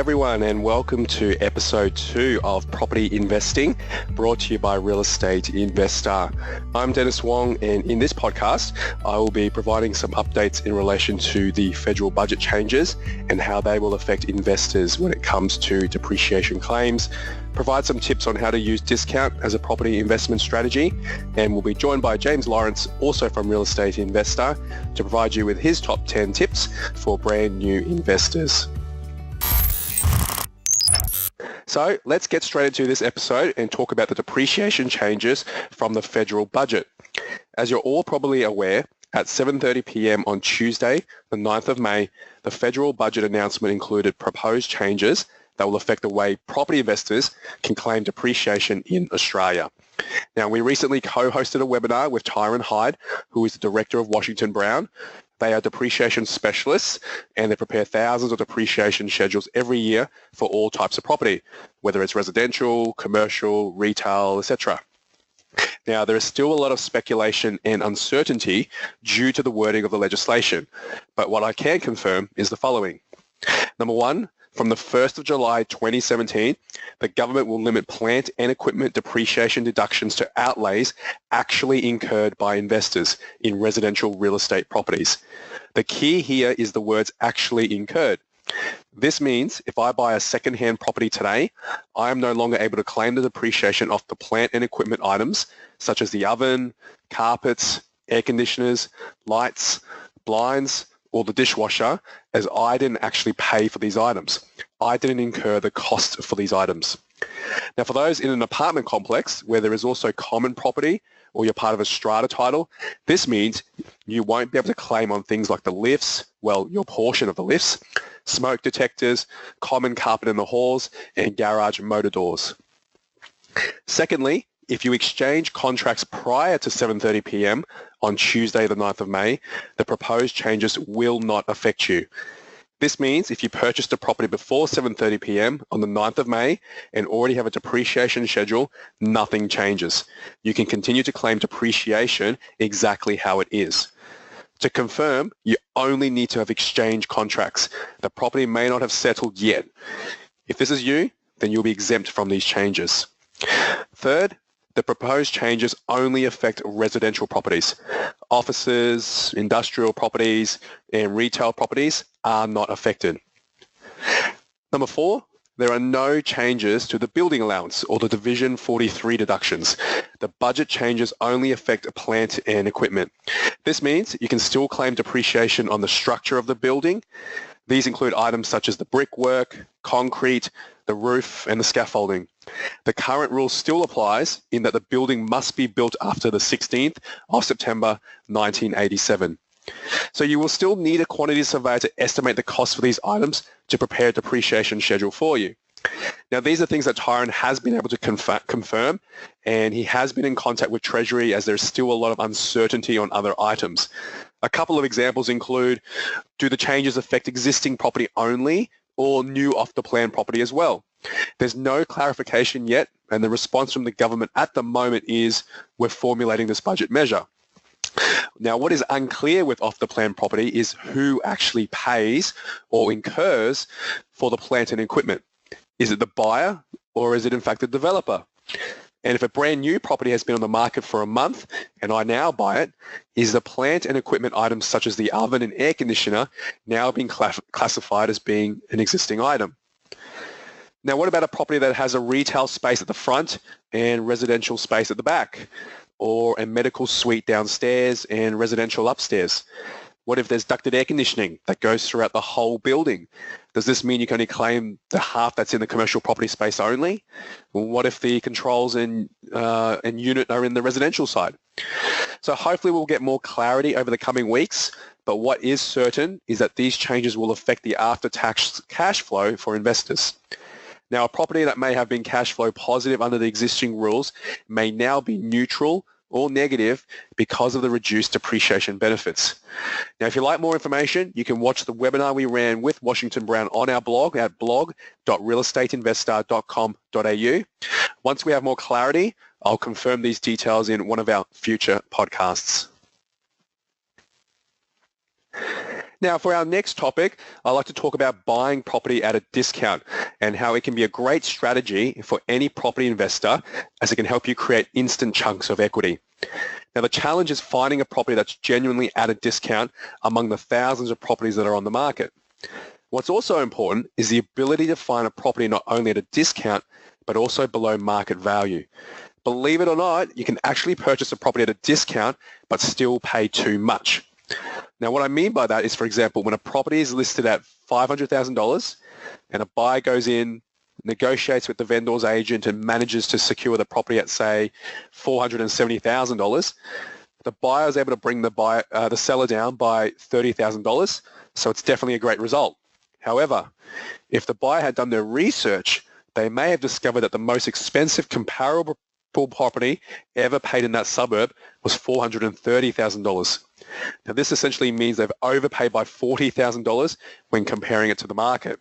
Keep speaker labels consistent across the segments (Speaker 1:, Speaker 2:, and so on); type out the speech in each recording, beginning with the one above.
Speaker 1: everyone, and welcome to episode 2 of Property Investing, brought to you by Real Estate Investor. I'm Dennis Wong, and in this podcast, I will be providing some updates in relation to the federal budget changes and how they will affect investors when it comes to depreciation claims, provide some tips on how to use discount as a property investment strategy, and we'll be joined by James Lawrence, also from Real Estate Investor, to provide you with his top 10 tips for brand new investors. So let's get straight into this episode and talk about the depreciation changes from the federal budget. As you're all probably aware, at 7:30 p.m. on Tuesday, the 9th of May, the federal budget announcement included proposed changes that will affect the way property investors can claim depreciation in Australia. Now, we recently co-hosted a webinar with Tyron Hyde, who is the director of Washington Brown. They are depreciation specialists, and they prepare thousands of depreciation schedules every year for all types of property, whether it's residential, commercial, retail, etc. Now, there is still a lot of speculation and uncertainty due to the wording of the legislation, but what I can confirm is the following. Number one, from the 1st of July 2017, the government will limit plant and equipment depreciation deductions to outlays actually incurred by investors in residential real estate properties. The key here is the words actually incurred. This means if I buy a second-hand property today, I am no longer able to claim the depreciation off the plant and equipment items such as the oven, carpets, air conditioners, lights, blinds, or the dishwasher, as I didn't actually pay for these items. I didn't incur the cost for these items. Now, for those in an apartment complex where there is also common property or you're part of a strata title, this means you won't be able to claim on things like the lifts, well, your portion of the lifts, smoke detectors, common carpet in the halls, and garage motor doors. Secondly, if you exchange contracts prior to 7:30 p.m. on Tuesday, the 9th of May, the proposed changes will not affect you. This means if you purchased a property before 7:30 p.m. on the 9th of May and already have a depreciation schedule, nothing changes. You can continue to claim depreciation exactly how it is. To confirm, you only need to have exchanged contracts. The property may not have settled yet. If this is you, then you'll be exempt from these changes. Third, the proposed changes only affect residential properties. Offices, industrial properties, and retail properties are not affected. Number 4, there are no changes to the building allowance or the Division 43 deductions. The budget changes only affect plant and equipment. This means you can still claim depreciation on the structure of the building. These include items such as the brickwork, concrete, the roof, and the scaffolding. The current rule still applies in that the building must be built after the 16th of September 1987. So you will still need a quantity surveyor to estimate the cost for these items to prepare a depreciation schedule for you. Now, these are things that Tyron has been able to confirm, and he has been in contact with Treasury as there's still a lot of uncertainty on other items. A couple of examples include, do the changes affect existing property only or new off-the-plan property as well? There's no clarification yet, and the response from the government at the moment is we're formulating this budget measure. Now, what is unclear with off-the-plan property is who actually pays or incurs for the plant and equipment. Is it the buyer or is it in fact the developer? And if a brand new property has been on the market for a month and I now buy it, is the plant and equipment items such as the oven and air conditioner now being classified as being an existing item? Now, what about a property that has a retail space at the front and residential space at the back, or a medical suite downstairs and residential upstairs? What if there's ducted air conditioning that goes throughout the whole building? Does this mean you can only claim the half that's in the commercial property space only? What if the controls and unit are in the residential side? So hopefully we'll get more clarity over the coming weeks, but what is certain is that these changes will affect the after-tax cash flow for investors. Now, a property that may have been cash flow positive under the existing rules may now be neutral or negative because of the reduced depreciation benefits. Now, if you'd like more information, you can watch the webinar we ran with Washington Brown on our blog at blog.realestateinvestor.com.au. Once we have more clarity, I'll confirm these details in one of our future podcasts. Now, for our next topic, I'd like to talk about buying property at a discount and how it can be a great strategy for any property investor as it can help you create instant chunks of equity. Now, the challenge is finding a property that's genuinely at a discount among the thousands of properties that are on the market. What's also important is the ability to find a property not only at a discount, but also below market value. Believe it or not, you can actually purchase a property at a discount, but still pay too much. Now, what I mean by that is, for example, when a property is listed at $500,000 and a buyer goes in, negotiates with the vendor's agent and manages to secure the property at, say, $470,000, the buyer is able to bring the seller down by $30,000, so it's definitely a great result. However, if the buyer had done their research, they may have discovered that the most expensive comparable property ever paid in that suburb was $430,000. Now, this essentially means they've overpaid by $40,000 when comparing it to the market.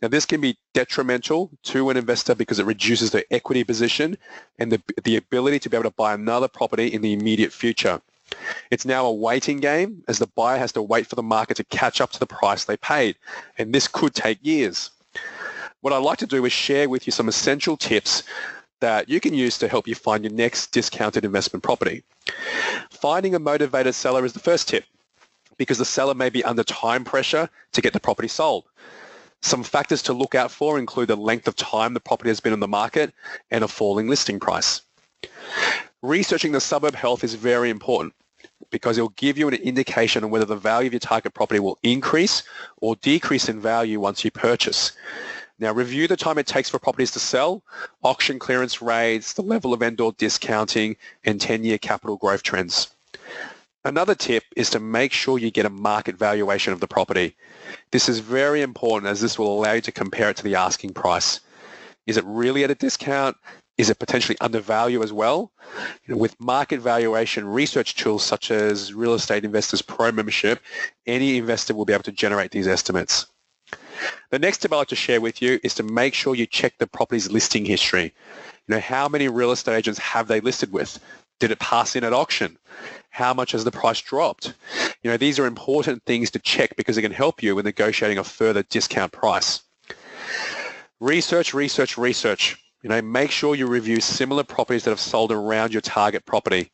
Speaker 1: Now, this can be detrimental to an investor because it reduces their equity position and the ability to be able to buy another property in the immediate future. It's now a waiting game as the buyer has to wait for the market to catch up to the price they paid, and this could take years. What I'd like to do is share with you some essential tips that you can use to help you find your next discounted investment property. Finding a motivated seller is the first tip because the seller may be under time pressure to get the property sold. Some factors to look out for include the length of time the property has been on the market and a falling listing price. Researching the suburb health is very important because it'll give you an indication on whether the value of your target property will increase or decrease in value once you purchase. Now, review the time it takes for properties to sell, auction clearance rates, the level of vendor discounting, and 10-year capital growth trends. Another tip is to make sure you get a market valuation of the property. This is very important as this will allow you to compare it to the asking price. Is it really at a discount? Is it potentially undervalued as well? With market valuation research tools such as Real Estate Investors Pro membership, any investor will be able to generate these estimates. The next tip I'd like to share with you is to make sure you check the property's listing history. How many real estate agents have they listed with? Did it pass in at auction? How much has the price dropped? These are important things to check because it can help you with negotiating a further discount price. Research. Make sure you review similar properties that have sold around your target property.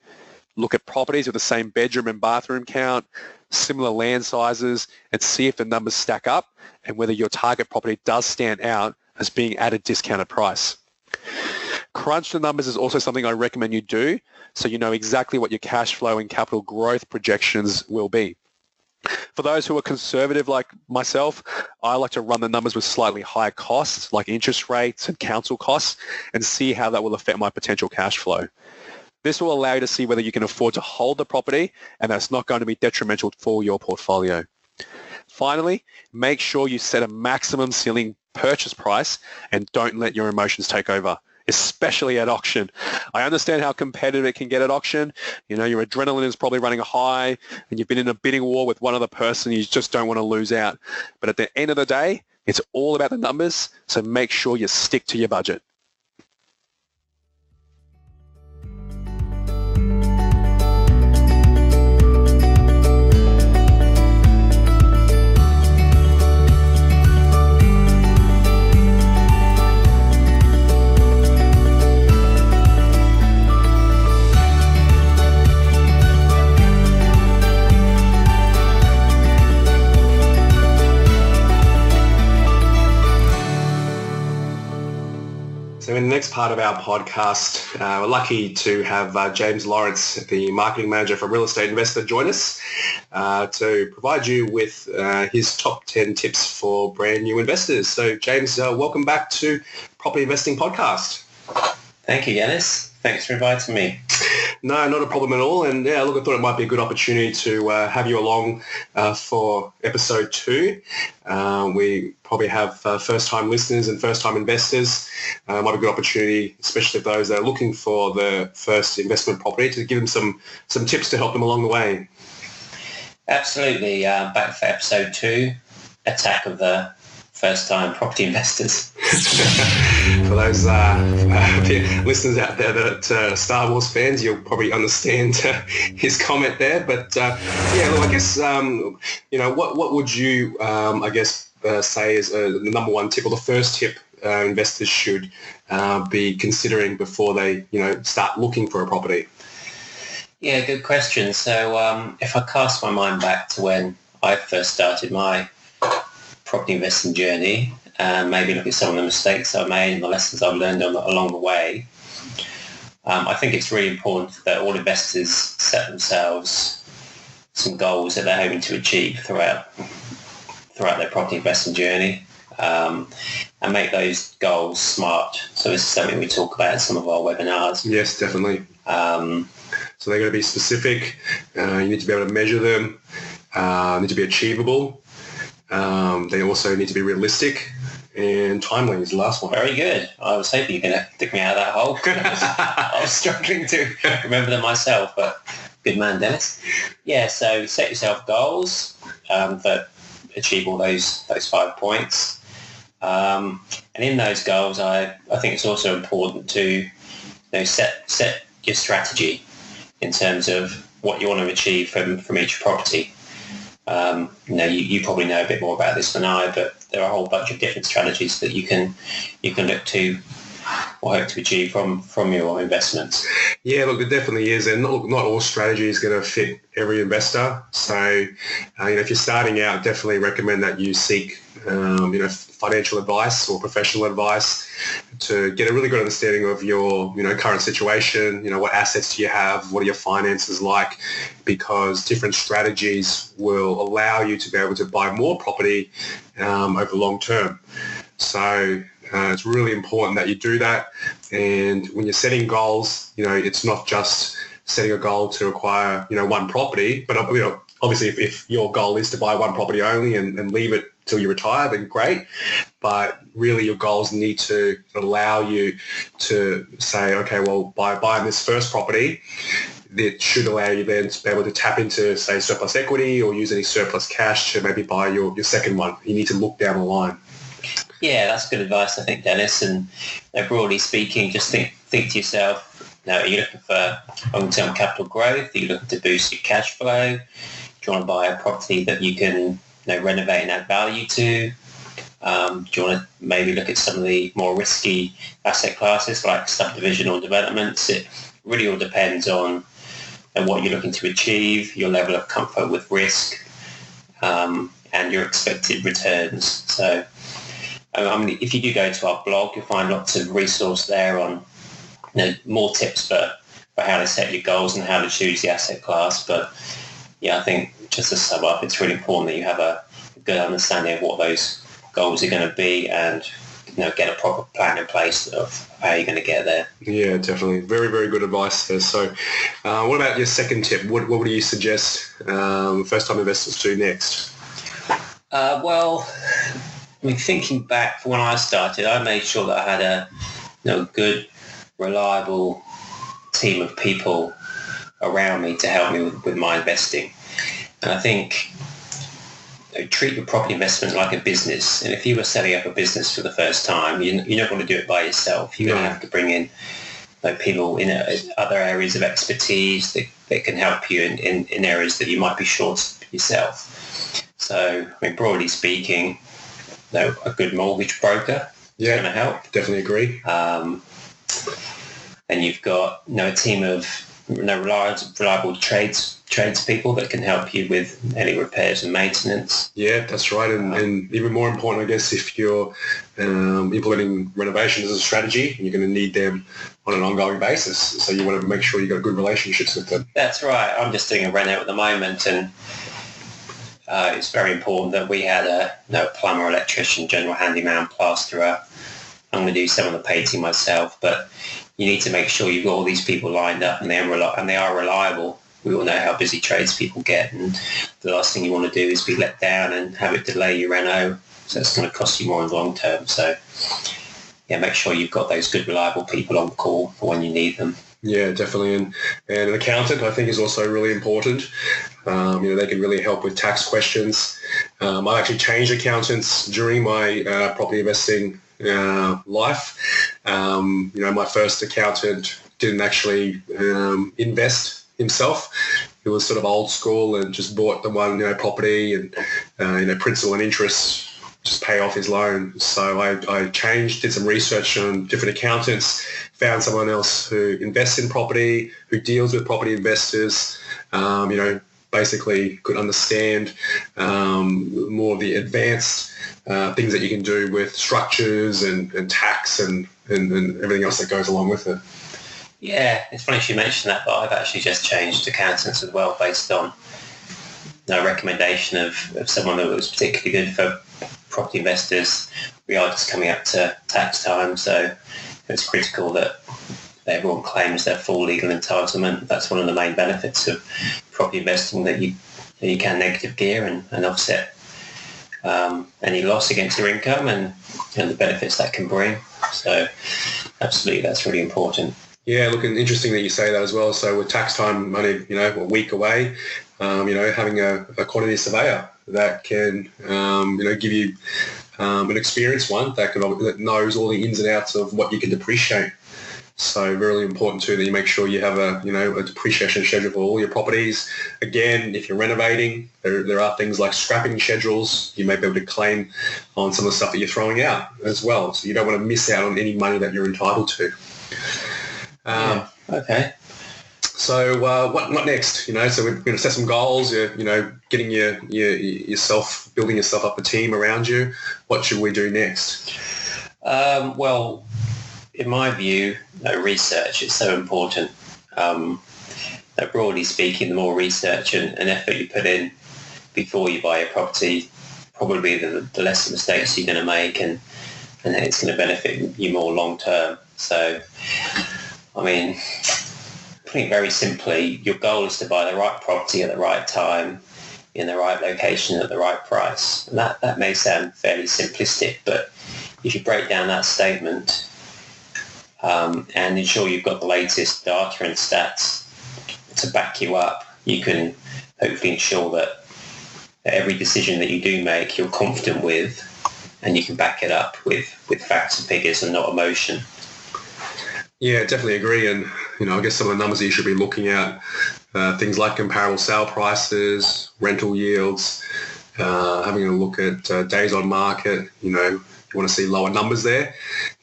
Speaker 1: Look at properties with the same bedroom and bathroom count, similar land sizes, and see if the numbers stack up and whether your target property does stand out as being at a discounted price. Crunch the numbers is also something I recommend you do so you know exactly what your cash flow and capital growth projections will be. For those who are conservative like myself, I like to run the numbers with slightly higher costs like interest rates and council costs and see how that will affect my potential cash flow. This will allow you to see whether you can afford to hold the property and that's not going to be detrimental for your portfolio. Finally, make sure you set a maximum ceiling purchase price and don't let your emotions take over, especially at auction. I understand how competitive it can get at auction. Your adrenaline is probably running high and you've been in a bidding war with one other person. You just don't want to lose out. But at the end of the day, it's all about the numbers, so make sure you stick to your budget. So in the next part of our podcast, we're lucky to have James Lawrence, the marketing manager for Real Estate Investor, join us to provide you with his top 10 tips for brand new investors. So James, welcome back to Property Investing Podcast.
Speaker 2: Thank you, Yanis. Thanks for inviting me.
Speaker 1: No, not a problem at all. And I thought it might be a good opportunity to have you along for episode 2. We probably have first-time listeners and first-time investors. Might be a good opportunity, especially those that are looking for the first investment property, to give them some tips to help them along the way.
Speaker 2: Absolutely. Back for episode 2, attack of the first-time property investors.
Speaker 1: For those listeners out there that are Star Wars fans, you'll probably understand his comment there. But yeah, look, I guess what would you say is the number one tip or the first tip investors should be considering before they start looking for a property?
Speaker 2: Yeah, good question. So if I cast my mind back to when I first started my property investing journey and maybe look at some of the mistakes I made and the lessons I've learned along the way, I think it's really important that all investors set themselves some goals that they're hoping to achieve throughout their property investing journey, and make those goals SMART. So this is something we talk about in some of our webinars.
Speaker 1: Yes, definitely. So they're going to be specific. You need to be able to measure them. Need to be achievable. They also need to be realistic, and timely is the last one.
Speaker 2: Very good. I was hoping you were going to dig me out of that hole. I was struggling to remember them myself, but good man, Dennis. Yeah, so set yourself goals that achieve all those 5 points. And in those goals, I think it's also important to set your strategy in terms of what you want to achieve from each property. You probably know a bit more about this than I, but there are a whole bunch of different strategies that you can look to or hope to achieve from your investments.
Speaker 1: Yeah, look, it definitely is, and not all strategy is going to fit every investor. So, if you're starting out, definitely recommend that you seek, financial advice or professional advice to get a really good understanding of your, current situation. What assets do you have? What are your finances like? Because different strategies will allow you to be able to buy more property over the long term. So it's really important that you do that. And when you're setting goals, it's not just setting a goal to acquire, one property, but obviously if your goal is to buy one property only and leave it till you retire, then great. But really your goals need to allow you to say, okay, well, by buying this first property, that should allow you then to be able to tap into, say, surplus equity or use any surplus cash to maybe buy your second one. You need to look down the line.
Speaker 2: Yeah, that's good advice, I think, Dennis. And broadly speaking, just think to yourself, are you looking for long-term capital growth? Are you looking to boost your cash flow? Do you want to buy a property that you can renovate and add value to? Do you want to maybe look at some of the more risky asset classes like subdivision or developments? It really all depends on what you're looking to achieve, your level of comfort with risk, and your expected returns. So, if you do go to our blog, you'll find lots of resource there on more tips for how to set your goals and how to choose the asset class. But yeah, I think just to sum up, it's really important that you have a good understanding of what those goals are going to be and get a proper plan in place of how you're going to get there.
Speaker 1: Yeah, definitely. Very, very good advice there. So what about your second tip? What would you suggest first-time investors do next?
Speaker 2: Thinking back from when I started, I made sure that I had a good, reliable team of people around me to help me with my investing. And I think treat your property investment like a business. And if you were setting up a business for the first time, you're not going to do it by yourself. You're going to have to bring in people in other areas of expertise that can help you in areas that you might be short yourself. So, broadly speaking, a good mortgage broker is going to help.
Speaker 1: Definitely agree.
Speaker 2: And you've got a team of reliable tradespeople that can help you with any repairs and maintenance.
Speaker 1: Yeah, that's right. And even more important, I guess, if you're implementing renovations as a strategy, you're going to need them on an ongoing basis. So you want to make sure you've got good relationships with them.
Speaker 2: That's right. I'm just doing a reno at the moment, and it's very important that we had a plumber, electrician, general handyman, plasterer. I'm going to do some of the painting myself, but you need to make sure you've got all these people lined up and they are reliable. We all know how busy tradespeople get, and the last thing you want to do is be let down and have it delay your reno. So it's going to cost you more in the long term. So yeah, make sure you've got those good, reliable people on call for when you need them.
Speaker 1: Yeah, definitely. And an accountant, I think, is also really important. They can really help with tax questions. I actually changed accountants during my property investing life. My first accountant didn't actually invest himself. He was sort of old school and just bought the one property and principal and interest, just pay off his loan. So I changed, did some research on different accountants, found someone else who invests in property, who deals with property investors, basically could understand more of the advanced things that you can do with structures and tax and everything else that goes along with it.
Speaker 2: Yeah, it's funny you mentioned that, but I've actually just changed accountants as well based on a recommendation of someone that was particularly good for property investors. We are just coming up to tax time, so it's critical that everyone claims their full legal entitlement. That's one of the main benefits of property investing, that you can negative gear and offset any loss against your income and the benefits that can bring. So absolutely, that's really important.
Speaker 1: Yeah, look, and interesting that you say that as well. So with tax time only, a week away, having a quantity surveyor that can, give you an experienced one that knows all the ins and outs of what you can depreciate. So really important too that you make sure you have a depreciation schedule for all your properties. Again, if you're renovating, there are things like scrapping schedules. You may be able to claim on some of the stuff that you're throwing out as well. So you don't want to miss out on any money that you're entitled to.
Speaker 2: Okay.
Speaker 1: So what next? So we're going to set some goals. Getting building yourself up a team around you. What should we do next?
Speaker 2: Well, in my view, research is so important. Broadly speaking, the more research and effort you put in before you buy a property, probably the less mistakes you're going to make, and it's going to benefit you more long term. So, putting it very simply, your goal is to buy the right property at the right time, in the right location at the right price. And that may sound fairly simplistic, but if you break down that statement and ensure you've got the latest data and stats to back you up, you can hopefully ensure that every decision that you do make you're confident with, and you can back it up with facts and figures and not emotion.
Speaker 1: Yeah, definitely agree. And, I guess some of the numbers that you should be looking at, things like comparable sale prices, rental yields, having a look at days on market. You want to see lower numbers there.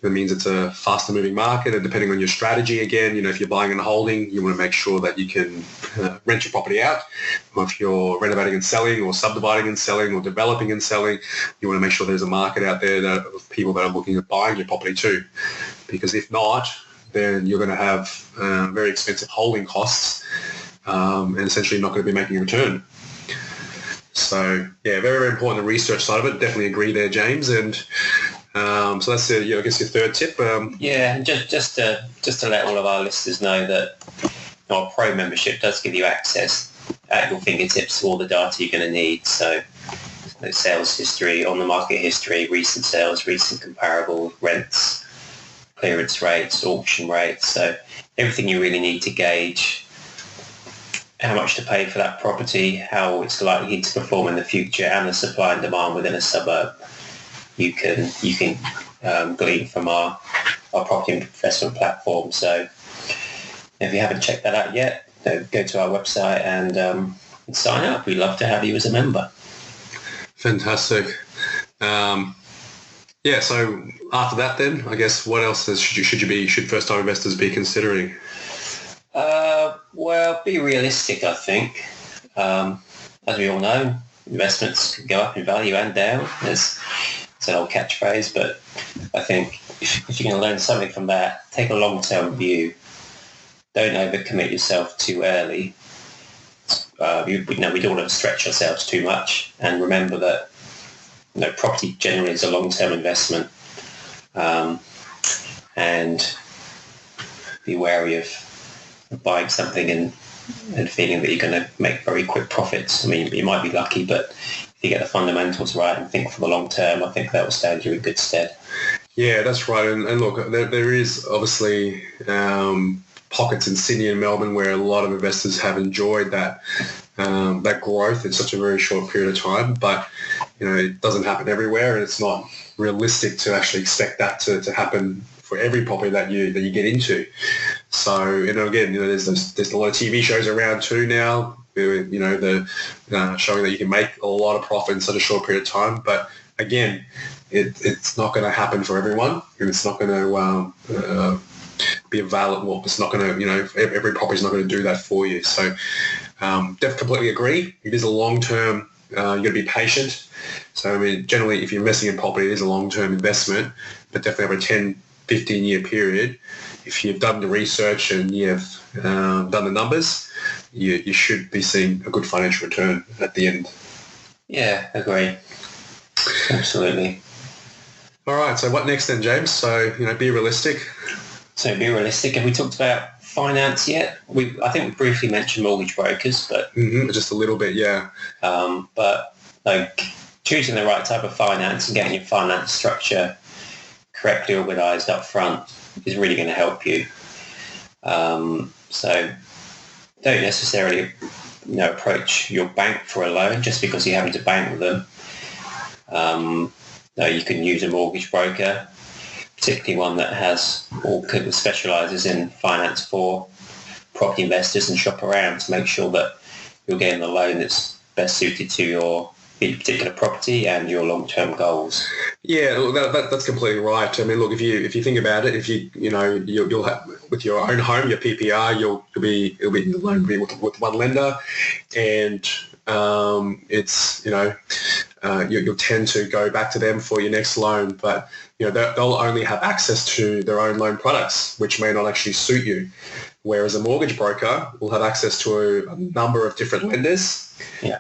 Speaker 1: That means it's a faster moving market, and depending on your strategy, again, if you're buying and holding, you want to make sure that you can rent your property out. Or if you're renovating and selling, or subdividing and selling, or developing and selling, you want to make sure there's a market out there of people that are looking at buying your property too. Because if not, then you're going to have very expensive holding costs and essentially not going to be making a return. So, yeah, very, very important, the research side of it. Definitely agree there, James. And so that's, I guess, your third tip.
Speaker 2: Yeah, just to let all of our listeners know that our Pro membership does give you access at your fingertips to all the data you're going to need. So sales history, on the market history, recent sales, recent comparable rents, clearance rates, auction rates. So everything you really need to gauge how much to pay for that property, how it's likely to perform in the future, and the supply and demand within a suburb. You can glean from our property investment platform. So if you haven't checked that out yet, go to our website and sign up. We'd love to have you as a member.
Speaker 1: Fantastic. Yeah, so after that then, I guess, what else should first-time investors be considering?
Speaker 2: Well, be realistic, I think. As we all know, investments can go up in value and down. It's an old catchphrase, but I think if you're going to learn something from that, take a long-term view. Don't overcommit yourself too early. We don't want to stretch ourselves too much, and remember that property generally is a long-term investment, and be wary of buying something and feeling that you're going to make very quick profits. You might be lucky, but if you get the fundamentals right and think for the long term, I think that will stand you in good stead. Yeah,
Speaker 1: that's right. And look, there is obviously pockets in Sydney and Melbourne where a lot of investors have enjoyed that growth in such a very short period of time, but it doesn't happen everywhere, and it's not realistic to actually expect that to happen for every property that you get into. So, again, there's a lot of TV shows around too now, showing that you can make a lot of profit in such a short period of time. But again, it's not going to happen for everyone, and it's not going to be available. Well, it's not going to, every property is not going to do that for you. So, definitely completely agree. It is a long-term. You've got to be patient. So, generally, if you're investing in property, it is a long-term investment, but definitely over a 10, 15-year period, if you've done the research and you've done the numbers, you should be seeing a good financial return at the end.
Speaker 2: Yeah, agree. Absolutely.
Speaker 1: All right, so what next then, James? So, be realistic.
Speaker 2: So be realistic. Have we talked about finance yet? I think we briefly mentioned mortgage brokers, but...
Speaker 1: just a little bit, yeah.
Speaker 2: But choosing the right type of finance and getting your finance structure correctly organised up front is really going to help you. So don't necessarily approach your bank for a loan just because you happen to bank with them. You can use a mortgage broker, particularly one that specialises in finance for property investors, and shop around to make sure that you're getting the loan that's best suited to your particular property and your long-term goals. Yeah,
Speaker 1: that's completely right. Look, if you think about it, you'll have with your own home, your PPR, you'll be the loan will be with one lender, and you'll tend to go back to them for your next loan, but they'll only have access to their own loan products, which may not actually suit you. Whereas a mortgage broker will have access to a number of different lenders,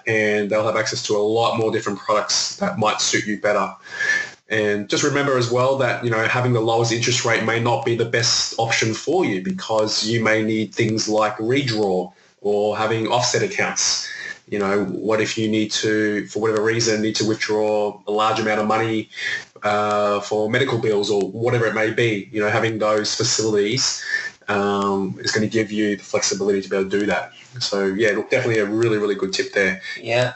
Speaker 1: and they'll have access to a lot more different products that might suit you better. And just remember as well that, having the lowest interest rate may not be the best option for you, because you may need things like redraw or having offset accounts. What if you need to, for whatever reason, need to withdraw a large amount of money for medical bills or whatever it may be? Having those facilities is going to give you the flexibility to be able to do that. So, yeah, definitely a really, really good tip there.
Speaker 2: Yeah.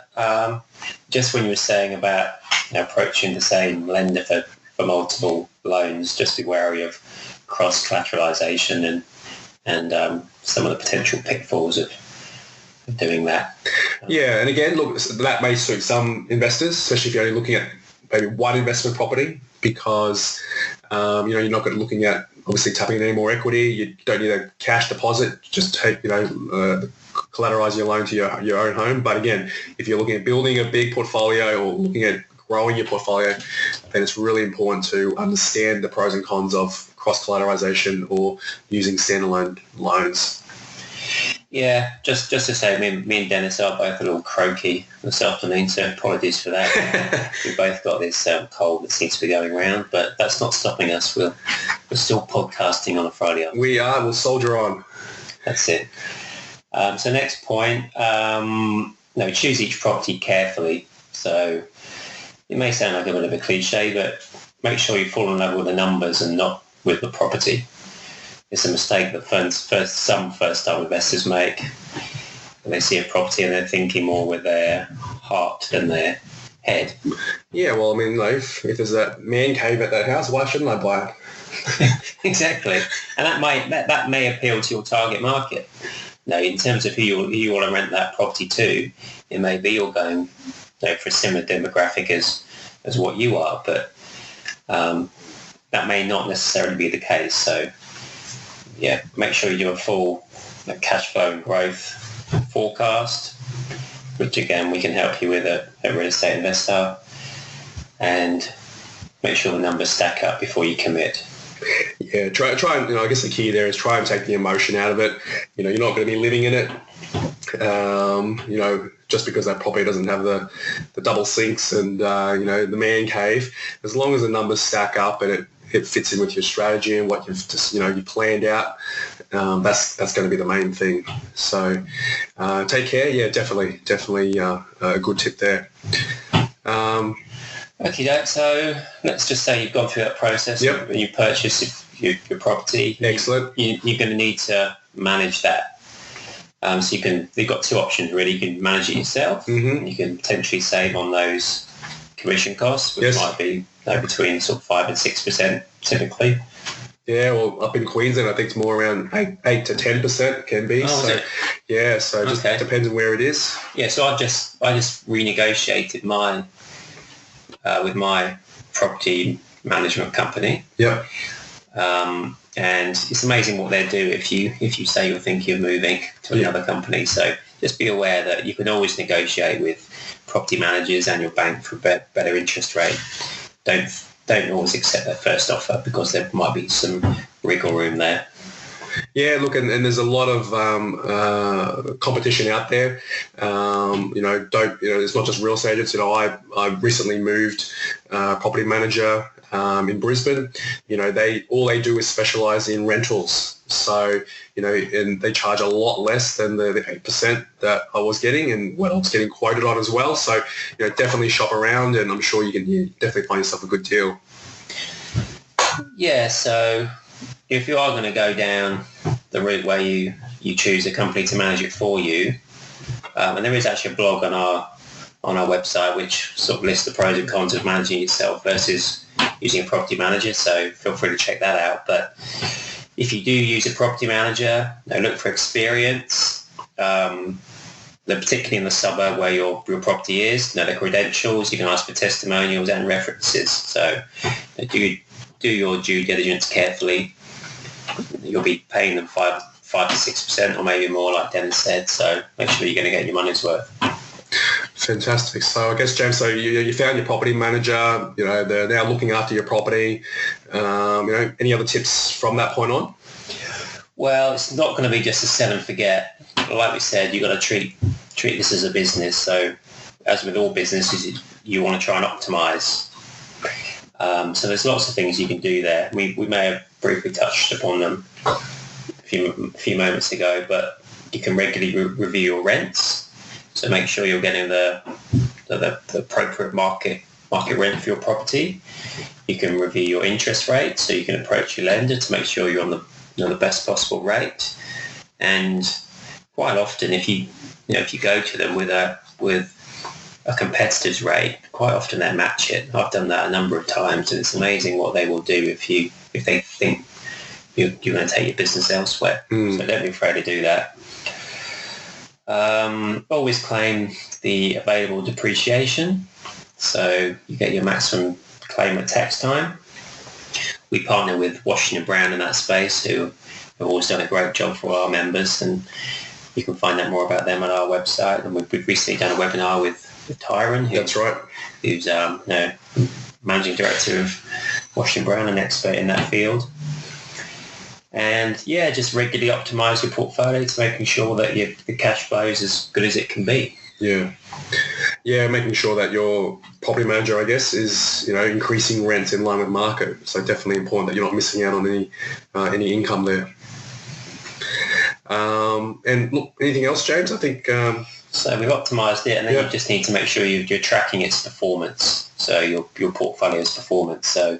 Speaker 2: Just when you were saying about approaching the same lender for multiple loans, just be wary of cross-collateralization and some of the potential pitfalls of doing that.
Speaker 1: Yeah, and again, look, that may suit some investors, especially if you're only looking at maybe one investment property, because you're not going to looking at obviously tapping in any more equity. You don't need a cash deposit. Just take collateralize your loan to your own home. But again, if you're looking at building a big portfolio or looking at growing your portfolio, then it's really important to understand the pros and cons of cross-collateralization or using standalone loans.
Speaker 2: Yeah, just to say, me and Dennis are both a little croaky this afternoon, so apologies for that. We've both got this cold that seems to be going around, but that's not stopping us. We're still podcasting on a Friday afternoon.
Speaker 1: We are. We'll soldier on.
Speaker 2: That's it. So next point, choose each property carefully. So it may sound like a bit of a cliche, but make sure you fall in love with the numbers and not with the property. It's a mistake that some first-time investors make. They see a property and they're thinking more with their heart than their head.
Speaker 1: Yeah, well, if there's that man cave at that house, why shouldn't I buy
Speaker 2: it? Exactly, and that may appeal to your target market. In terms of who you want to rent that property to, it may be you're going for a similar demographic as what you are, but that may not necessarily be the case. So, yeah, make sure you do a full cash flow and growth forecast, which again we can help you with a real estate investor, and make sure the numbers stack up before you commit.
Speaker 1: Yeah, try and I guess the key there is try and take the emotion out of it. You're not going to be living in it. Just because that property doesn't have the double sinks and the man cave, as long as the numbers stack up and it fits in with your strategy and what you've just you planned out, that's going to be the main thing. So take care. Yeah, definitely a good tip there.
Speaker 2: Okay, so let's just say you've gone through that process.
Speaker 1: Yep.
Speaker 2: And you purchase your property.
Speaker 1: Excellent.
Speaker 2: You're going to need to manage that. So you've got two options really. You can manage it yourself.
Speaker 1: Mm-hmm.
Speaker 2: And you can potentially save on those commission costs, which might be between sort of 5 and 6% typically.
Speaker 1: Yeah, well, up in Queensland, I think it's more around 8 to 10% can be.
Speaker 2: Oh,
Speaker 1: so,
Speaker 2: is it?
Speaker 1: yeah, so it just depends on where it is.
Speaker 2: Yeah, so I just renegotiated mine with my property management company.
Speaker 1: Yep.
Speaker 2: And it's amazing what they do if you say you're thinking of moving to another company. So just be aware that you can always negotiate with property managers and your bank for a better interest rate. Don't always accept that first offer because there might be some wriggle room there.
Speaker 1: Yeah, look, and there's a lot of competition out there. It's not just real estate agents. I recently moved property manager in Brisbane. They do is specialise in rentals. So, and they charge a lot less than the 8% that I was getting and what I was getting quoted on as well. So, definitely shop around, and I'm sure you can definitely find yourself a good deal.
Speaker 2: Yeah, so if you are going to go down the route where you choose a company to manage it for you, and there is actually a blog on our website which sort of lists the pros and cons of managing yourself versus using a property manager, so feel free to check that out. But if you do use a property manager, look for experience, particularly in the suburb where your property is, know the credentials. You can ask for testimonials and references. So do your due diligence carefully. You'll be paying them 5 to 6% or maybe more, like Dennis said. So make sure you're going to get your money's worth.
Speaker 1: Fantastic. So I guess, James, so you found your property manager, they're now looking after your property. Any other tips from that point on?
Speaker 2: Well, it's not going to be just a sell and forget. Like we said, you've got to treat this as a business. So as with all businesses, you want to try and optimize. So there's lots of things you can do there. We may have briefly touched upon them a few moments ago, but you can regularly review your rents. So make sure you're getting the appropriate market rent for your property. You can review your interest rate, so you can approach your lender to make sure you're on the best possible rate. And quite often, if you go to them with a competitor's rate, quite often they match it. I've done that a number of times, and it's amazing what they will do if they think you're going to take your business elsewhere. So don't be afraid to do that. Always claim the available depreciation, so you get your maximum claim at tax time. We partner with Washington Brown in that space, who have always done a great job for our members, and you can find out more about them on our website. And we've recently done a webinar with Tyron,
Speaker 1: That's right.
Speaker 2: who's managing director of Washington Brown, an expert in that field. And just regularly optimize your portfolio to making sure that the cash flow is as good as it can be.
Speaker 1: Yeah, making sure that your property manager, I guess, is increasing rent in line with market. So definitely important that you're not missing out on any income there. And look, anything else, James? I think.
Speaker 2: So we've optimized it, and then you just need to make sure you're tracking its performance. So your portfolio's performance. So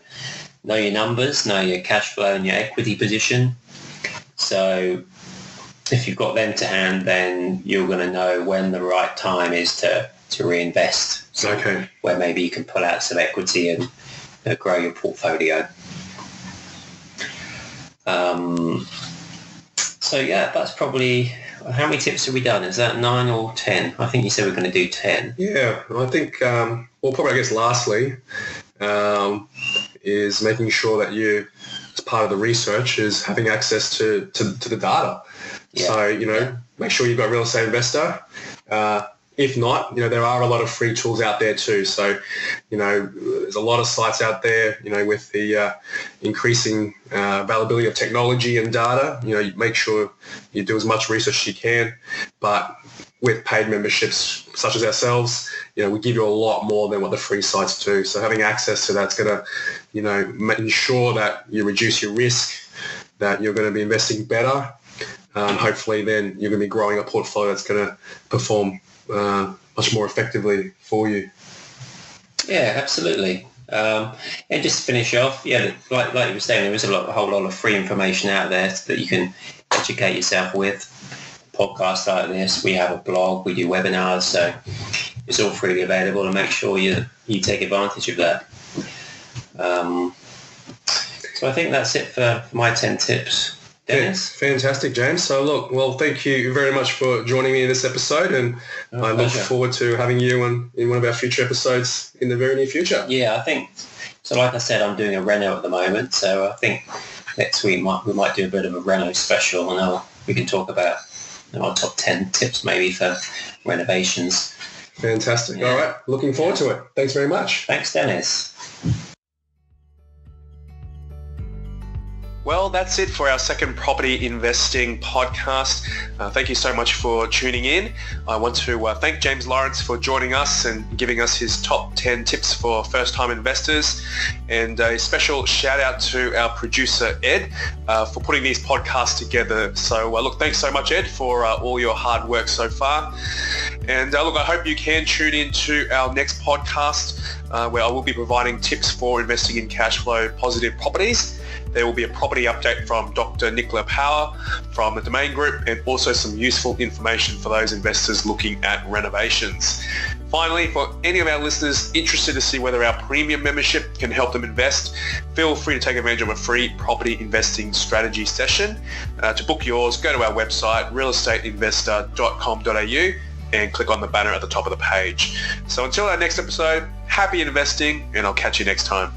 Speaker 2: know your numbers, know your cash flow and your equity position. So if you've got them to hand, then you're going to know when the right time is to reinvest. So where maybe you can pull out some equity and grow your portfolio. That's probably... How many tips have we done? Is that 9 or 10? I think you said we're going to do 10.
Speaker 1: Yeah, I think, lastly, is making sure that you, as part of the research, is having access to the data. Yeah. So, make sure you've got Real Estate Investor. If not, there are a lot of free tools out there too. So, there's a lot of sites out there, with the increasing availability of technology and data, make sure you do as much research as you can. But with paid memberships such as ourselves, we give you a lot more than what the free sites do. So having access to that's going to, ensure that you reduce your risk, that you're going to be investing better. Hopefully then you're going to be growing a portfolio that's going to perform much more effectively for you.
Speaker 2: Yeah, absolutely. And just to finish off, like you were saying, there is a whole lot of free information out there that you can educate yourself with. Podcasts like this, we have a blog, we do webinars, so it's all freely available, and make sure you take advantage of that. So I think that's it for my 10 tips. Dennis?
Speaker 1: Fantastic, James. So look, well, thank you very much for joining me in this episode, and I look forward to having you in one of our future episodes in the very near future.
Speaker 2: Yeah, I think, so like I said, I'm doing a reno at the moment, so I think next week we might do a bit of a reno special, and we can talk about our top 10 tips maybe for renovations.
Speaker 1: Fantastic. Yeah. All right. Looking forward to it. Thanks very much.
Speaker 2: Thanks, Dennis.
Speaker 1: Well, that's it for our second property investing podcast. Thank you so much for tuning in. I want to thank James Lawrence for joining us and giving us his top 10 tips for first-time investors. And a special shout out to our producer, Ed, for putting these podcasts together. So look, thanks so much, Ed, for all your hard work so far. And look, I hope you can tune into our next podcast where I will be providing tips for investing in cash flow positive properties. There will be a property update from Dr. Nicola Power from the Domain Group, and also some useful information for those investors looking at renovations. Finally, for any of our listeners interested to see whether our premium membership can help them invest, feel free to take advantage of a free property investing strategy session. To book yours, go to our website, realestateinvestor.com.au, and click on the banner at the top of the page. So until our next episode, happy investing, and I'll catch you next time.